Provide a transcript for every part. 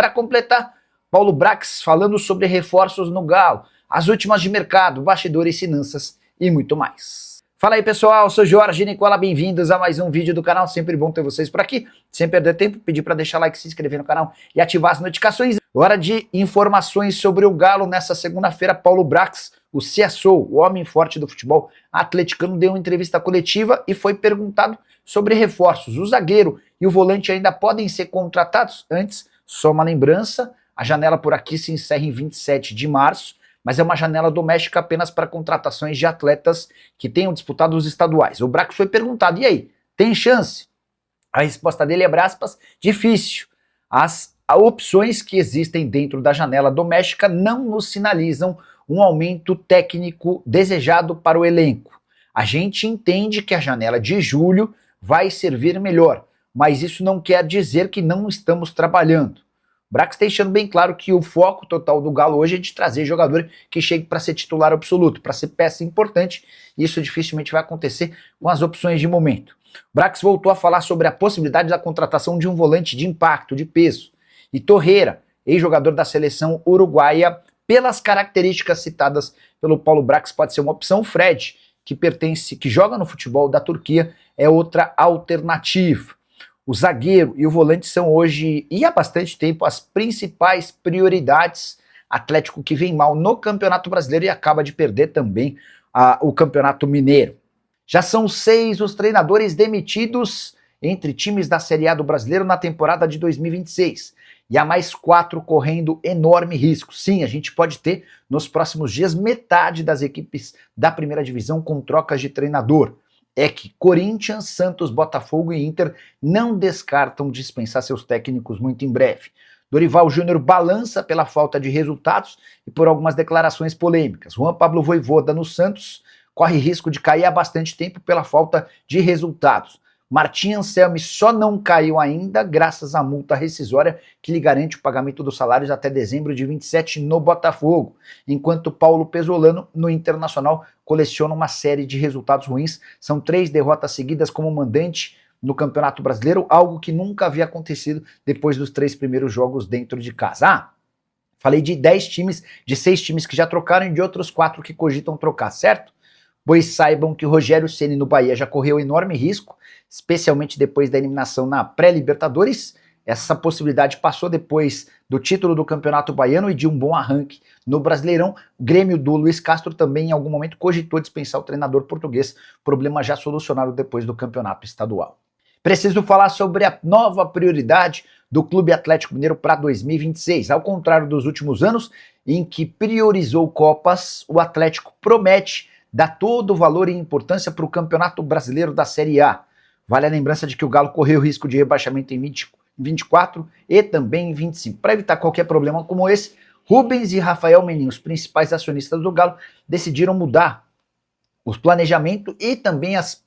para completar, Paulo Brax falando sobre reforços no Galo, as últimas de mercado, bastidores, finanças e muito mais. Fala aí pessoal, sou Jorge Nicola, bem-vindos a mais um vídeo do canal, sempre bom ter vocês por aqui, sem perder tempo, pedir para deixar like, se inscrever no canal e ativar as notificações. Hora de informações sobre o Galo nessa segunda-feira. Paulo Brax, o CSO, o homem forte do futebol atleticano, deu uma entrevista coletiva e foi perguntado sobre reforços. O zagueiro e o volante ainda podem ser contratados? Antes, só uma lembrança, a janela por aqui se encerra em 27 de março, mas é uma janela doméstica apenas para contratações de atletas que tenham disputado os estaduais. O Brax foi perguntado, e aí, tem chance? A resposta dele é, abre aspas, difícil. As opções que existem dentro da janela doméstica não nos sinalizam um aumento técnico desejado para o elenco. A gente entende que a janela de julho vai servir melhor, mas isso não quer dizer que não estamos trabalhando. Brax está deixando bem claro que o foco total do Galo hoje é de trazer jogador que chegue para ser titular absoluto, para ser peça importante, e isso dificilmente vai acontecer com as opções de momento. Brax voltou a falar sobre a possibilidade da contratação de um volante de impacto, de peso. E Torreira, ex-jogador da seleção uruguaia, pelas características citadas pelo Paulo Brax, pode ser uma opção. Fred, que joga no futebol da Turquia, é outra alternativa. O zagueiro e o volante são hoje, e há bastante tempo, as principais prioridades. Atlético que vem mal no Campeonato Brasileiro e acaba de perder também o Campeonato Mineiro. Já são 6 os treinadores demitidos entre times da Série A do Brasileiro na temporada de 2026. E há mais 4 correndo enorme risco. Sim, a gente pode ter nos próximos dias metade das equipes da primeira divisão com trocas de treinador. É que Corinthians, Santos, Botafogo e Inter não descartam dispensar seus técnicos muito em breve. Dorival Júnior balança pela falta de resultados e por algumas declarações polêmicas. Juan Pablo Vojvoda no Santos corre risco de cair há bastante tempo pela falta de resultados. Martim Anselmi só não caiu ainda graças à multa rescisória que lhe garante o pagamento dos salários até dezembro de 27 no Botafogo, enquanto Paulo Pesolano no Internacional coleciona uma série de resultados ruins. São 3 derrotas seguidas como mandante no Campeonato Brasileiro, algo que nunca havia acontecido depois dos 3 primeiros jogos dentro de casa. Falei de 10 times, de 6 times que já trocaram e de outros 4 que cogitam trocar, certo? Pois saibam que o Rogério Ceni no Bahia já correu enorme risco, especialmente depois da eliminação na pré-Libertadores. Essa possibilidade passou depois do título do Campeonato Baiano e de um bom arranque no Brasileirão. O Grêmio do Luiz Castro também em algum momento cogitou dispensar o treinador português, problema já solucionado depois do Campeonato Estadual. Preciso falar sobre a nova prioridade do Clube Atlético Mineiro para 2026. Ao contrário dos últimos anos, em que priorizou Copas, o Atlético promete dar todo o valor e importância para o Campeonato Brasileiro da Série A. Vale a lembrança de que o Galo correu o risco de rebaixamento em 24 e também em 25. Para evitar qualquer problema como esse, Rubens e Rafael Menin, os principais acionistas do Galo, decidiram mudar o planejamento e também as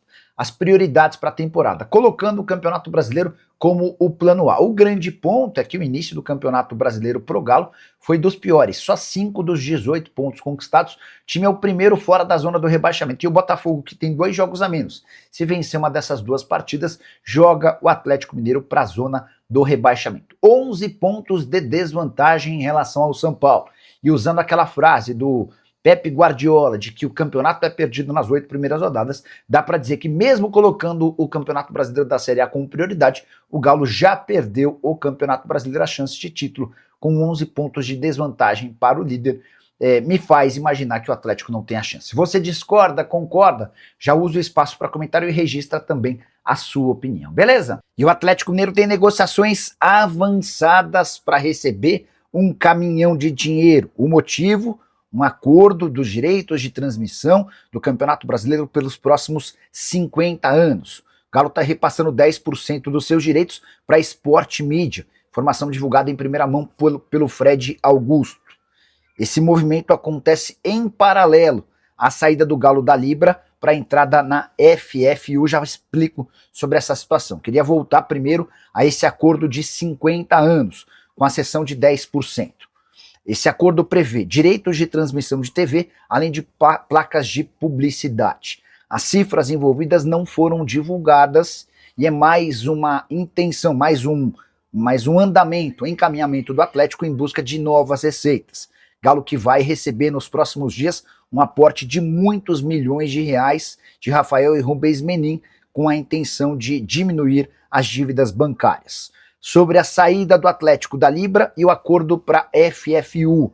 prioridades para a temporada, colocando o Campeonato Brasileiro como o plano A. O grande ponto é que o início do Campeonato Brasileiro pro Galo foi dos piores, só 5 dos 18 pontos conquistados. O time é o primeiro fora da zona do rebaixamento. E o Botafogo, que tem 2 jogos a menos, se vencer uma dessas 2 partidas, joga o Atlético Mineiro para a zona do rebaixamento. 11 pontos de desvantagem em relação ao São Paulo. E usando aquela frase do Pepe Guardiola, de que o campeonato é perdido nas 8 primeiras rodadas, dá para dizer que mesmo colocando o Campeonato Brasileiro da Série A como prioridade, o Galo já perdeu o Campeonato Brasileiro, a chance de título, com 11 pontos de desvantagem para o líder. Me faz imaginar que o Atlético não tem a chance. Se você discorda, concorda, já usa o espaço para comentário e registra também a sua opinião, beleza? E o Atlético Mineiro tem negociações avançadas para receber um caminhão de dinheiro. O motivo? Um acordo dos direitos de transmissão do Campeonato Brasileiro pelos próximos 50 anos. O Galo está repassando 10% dos seus direitos para a Sport Mídia, informação divulgada em primeira mão pelo Fred Augusto. Esse movimento acontece em paralelo à saída do Galo da Libra para a entrada na FFU. Já explico sobre essa situação. Queria voltar primeiro a esse acordo de 50 anos, com a cessão de 10%. Esse acordo prevê direitos de transmissão de TV, além de placas de publicidade. As cifras envolvidas não foram divulgadas e é mais uma intenção, mais um mas um andamento, encaminhamento do Atlético em busca de novas receitas. Galo que vai receber nos próximos dias um aporte de muitos milhões de reais de Rafael e Rubens Menin, com a intenção de diminuir as dívidas bancárias. Sobre a saída do Atlético da Libra e o acordo para FFU.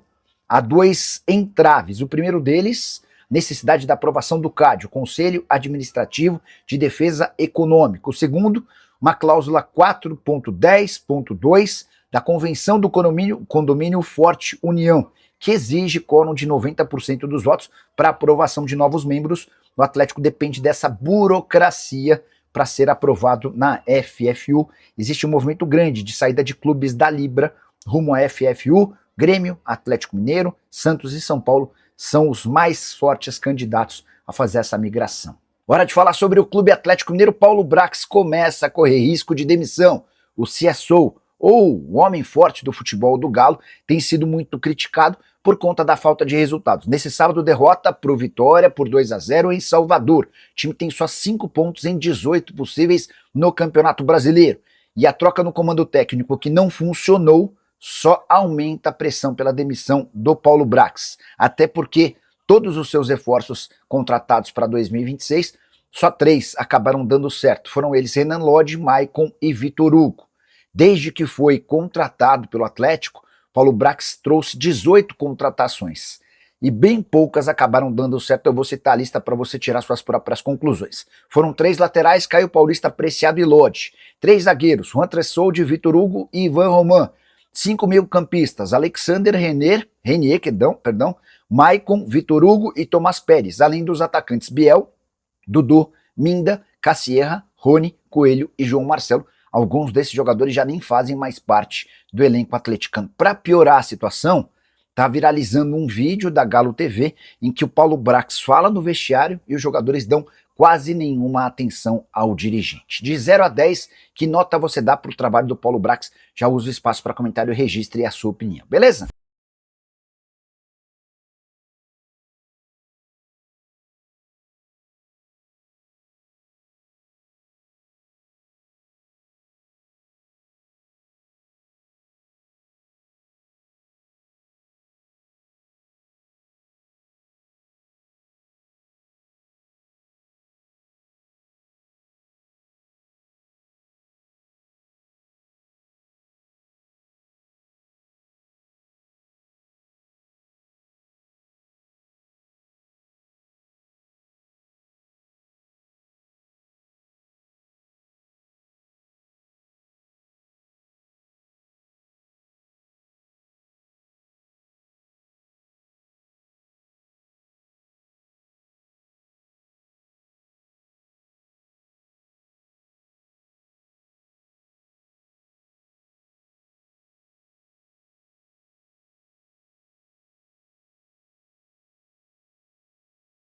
Há dois entraves. O primeiro deles, necessidade da aprovação do CAD, o Conselho Administrativo de Defesa Econômica. O segundo, uma cláusula 4.10.2 da Convenção do Condomínio Forte União, que exige quórum de 90% dos votos para aprovação de novos membros. O Atlético depende dessa burocracia para ser aprovado na FFU. Existe um movimento grande de saída de clubes da Libra rumo à FFU. Grêmio, Atlético Mineiro, Santos e São Paulo são os mais fortes candidatos a fazer essa migração. Hora de falar sobre o Clube Atlético Mineiro. Paulo Brax começa a correr risco de demissão. O CSO, ou o homem forte do futebol do Galo, tem sido muito criticado por conta da falta de resultados. Nesse sábado, derrota para o Vitória por 2-0 em Salvador. O time tem só 5 pontos em 18 possíveis no Campeonato Brasileiro. E a troca no comando técnico, que não funcionou, só aumenta a pressão pela demissão do Paulo Brax. Até porque todos os seus reforços contratados para 2026, só 3 acabaram dando certo. Foram eles Renan Lodge, Maicon e Vitor Hugo. Desde que foi contratado pelo Atlético, Paulo Brax trouxe 18 contratações e bem poucas acabaram dando certo. Eu vou citar a lista para você tirar suas próprias conclusões. Foram 3 laterais, Caio Paulista, Preciado e Lodge. 3 zagueiros, Juan Tressolde, Vitor Hugo e Ivan Roman. 5 meio-campistas, Alexander Renier, Maicon, Vitor Hugo e Tomás Pérez, além dos atacantes Biel, Dudu, Minda, Cassierra, Rony, Coelho e João Marcelo. Alguns desses jogadores já nem fazem mais parte do elenco atleticano. Para piorar a situação, tá viralizando um vídeo da Galo TV em que o Paulo Brax fala no vestiário e os jogadores dão quase nenhuma atenção ao dirigente. De 0 a 10, que nota você dá para o trabalho do Paulo Brax? Já usa o espaço para comentário e registre a sua opinião, beleza?